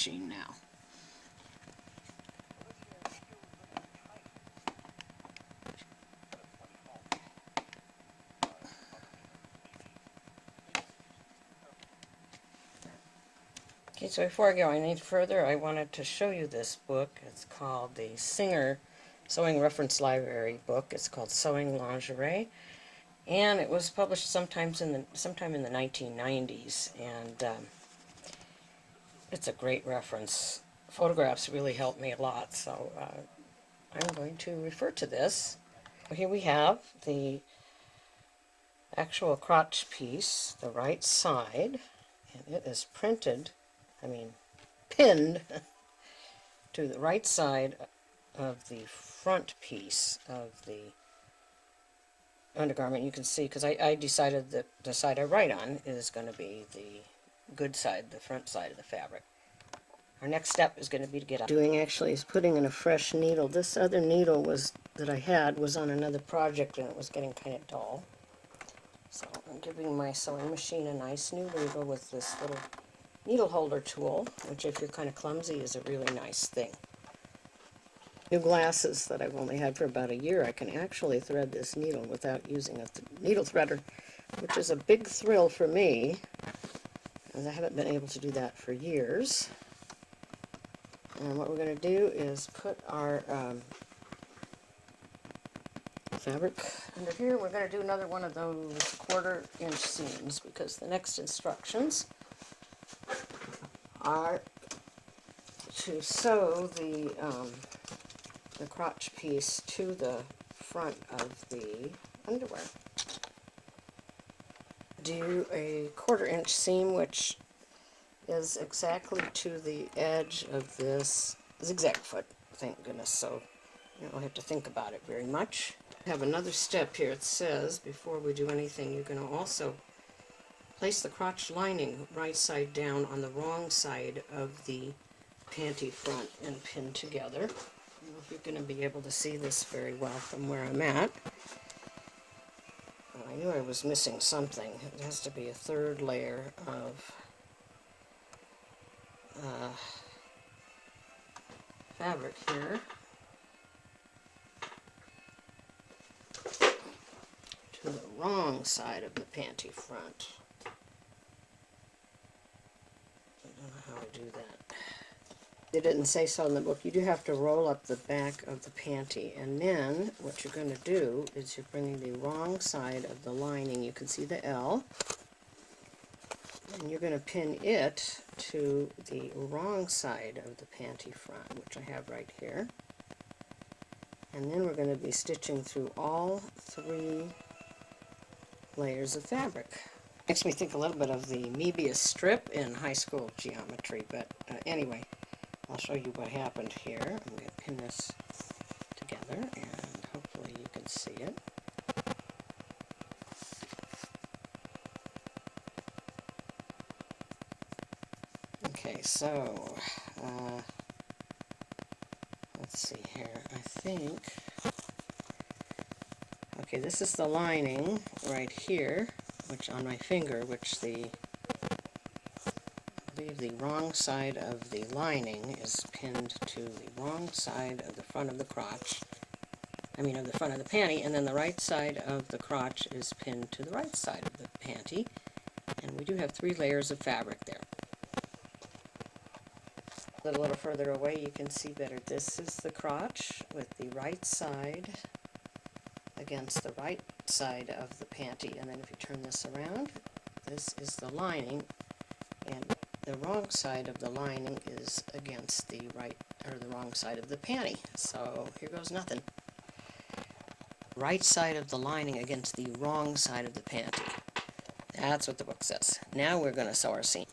stitching now. Okay, so before I go any further, I wanted to show you this book. It's called the Singer Sewing Reference Library book. It's called Sewing Lingerie, and it was published sometime in the 1990s, and it's a great reference. Photographs really helped me a lot, so I'm going to refer to this. Here we have the actual crotch piece, the right side, and it is pinned to the right side of the front piece of the undergarment. You can see, because I decided that the side I write on is going to be the good side, the front side of the fabric. Our next step is going to be to get doing actually is putting in a fresh needle. This other needle that I had was on another project, and it was getting kind of dull. So I'm giving my sewing machine a nice new needle with this little needle holder tool, which if you're kind of clumsy is a really nice thing. New glasses that I've only had for about a year, I can actually thread this needle without using a needle threader, which is a big thrill for me, as I haven't been able to do that for years. And what we're going to do is put our fabric under here. We're going to do another one of those 1/4 inch seams, because the next instructions are to sew the crotch piece to the front of the underwear. Do a 1/4 inch seam, which is exactly to the edge of this zigzag foot, thank goodness, so you don't have to think about it very much. I have another step here. It says before we do anything, you're going to also place the crotch lining right side down on the wrong side of the panty front and pin together. I don't know if you're going to be able to see this very well from where I'm at. I knew I was missing something. It has to be a 3rd layer of fabric here to the wrong side of the panty front. I don't know how to do that. They didn't say so in the book. You do have to roll up the back of the panty, and then what you're going to do is you're bringing the wrong side of the lining. You can see the L, and you're going to pin it to the wrong side of the panty front, which I have right here. And then we're going to be stitching through all 3 layers of fabric. Makes me think a little bit of the Mobius strip in high school geometry, but anyway, I'll show you what happened here. I'm going to pin this together, and hopefully you can see it. Okay, so let's see here. I think, okay, this is the lining right here, which on my finger, which I believe the wrong side of the lining is pinned to the wrong side of the front of the crotch, of the front of the panty, and then the right side of the crotch is pinned to the right side of the panty, and we do have 3 layers of fabric there. A little further away you can see better. This is the crotch with the right side against the right side of the panty, and then if you turn this around, this is the lining, and the wrong side of the lining is against the wrong side of the panty. So here goes nothing. Right side of the lining against the wrong side of the panty. That's what the book says. Now we're going to sew our seam.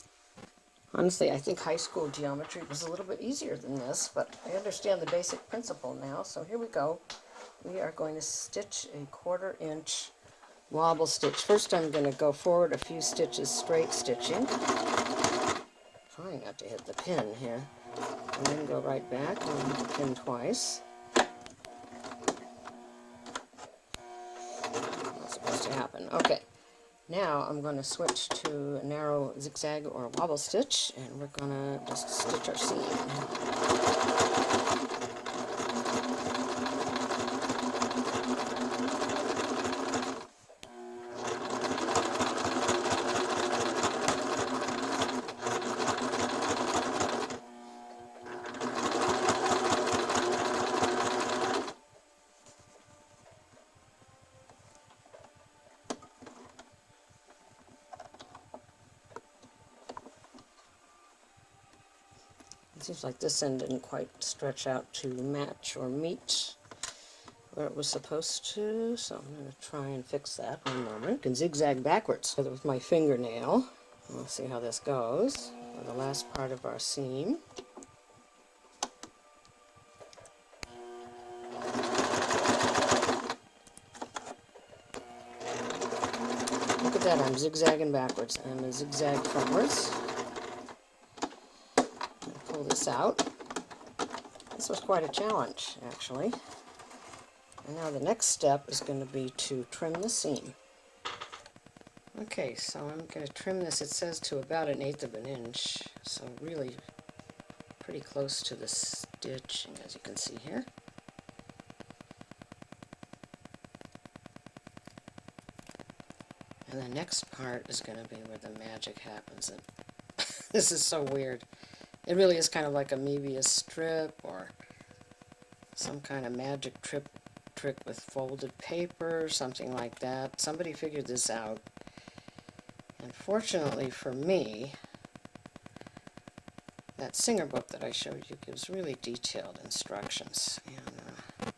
Honestly, I think high school geometry was a little bit easier than this, but I understand the basic principle now, so here we go. We are going to stitch a 1/4 inch wobble stitch. First I'm going to go forward a few stitches straight stitching. Trying not to hit the pin here. And then go right back and hit the pin twice. That's supposed to happen. Okay. Now I'm going to switch to a narrow zigzag or wobble stitch, and we're going to just stitch our seam. It seems like this end didn't quite stretch out to match or meet where it was supposed to, so I'm going to try and fix that. One moment. I can zigzag backwards with my fingernail. We'll see how this goes for the last part of our seam. Look at that, I'm zigzagging backwards. I'm going to zigzag frontwards. Pull this out. This was quite a challenge, actually. And now the next step is going to be to trim the seam. Okay, so I'm going to trim this, it says to about 1/8 of an inch, so really pretty close to the stitching, as you can see here. And the next part is going to be where the magic happens. And this is so weird. It really is kind of like a Mebius strip or some kind of magic trick with folded paper, something like that. Somebody figured this out. And fortunately for me, that Singer book that I showed you gives really detailed instructions. And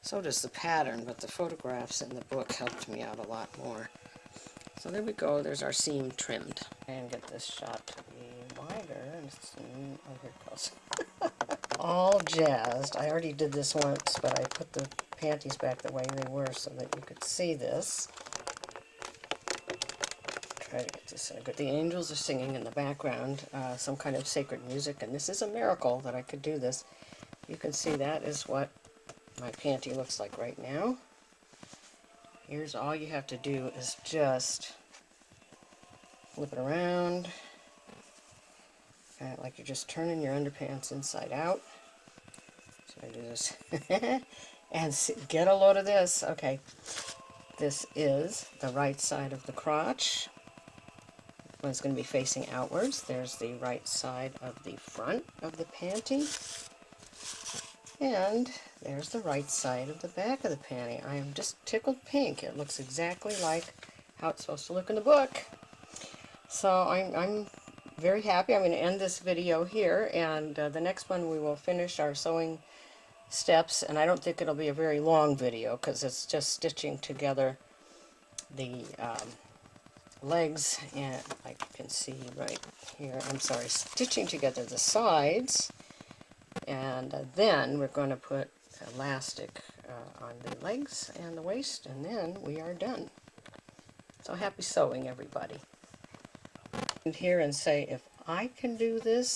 so does the pattern, but the photographs in the book helped me out a lot more. So there we go, there's our seam trimmed. And get this shot to be wider. And seam, oh, here it goes. All jazzed. I already did this once, but I put the panties back the way they were so that you could see this. Try to get this in good. The angels are singing in the background, some kind of sacred music, and this is a miracle that I could do this. You can see that is what my panty looks like right now. Here's all you have to do is just flip it around, like you're just turning your underpants inside out. So I do this and see, get a load of this. Okay, this is the right side of the crotch. One's going to be facing outwards. There's the right side of the front of the panty. And there's the right side of the back of the panty. I am just tickled pink. It looks exactly like how it's supposed to look in the book. So I'm very happy. I'm going to end this video here, and the next one we will finish our sewing steps, and I don't think it'll be a very long video because it's just stitching together the legs, and like you can see right here, I'm sorry, stitching together the sides, and then we're going to put elastic on the legs and the waist, and then we are done. So happy sewing, everybody. And here and say, if I can do this,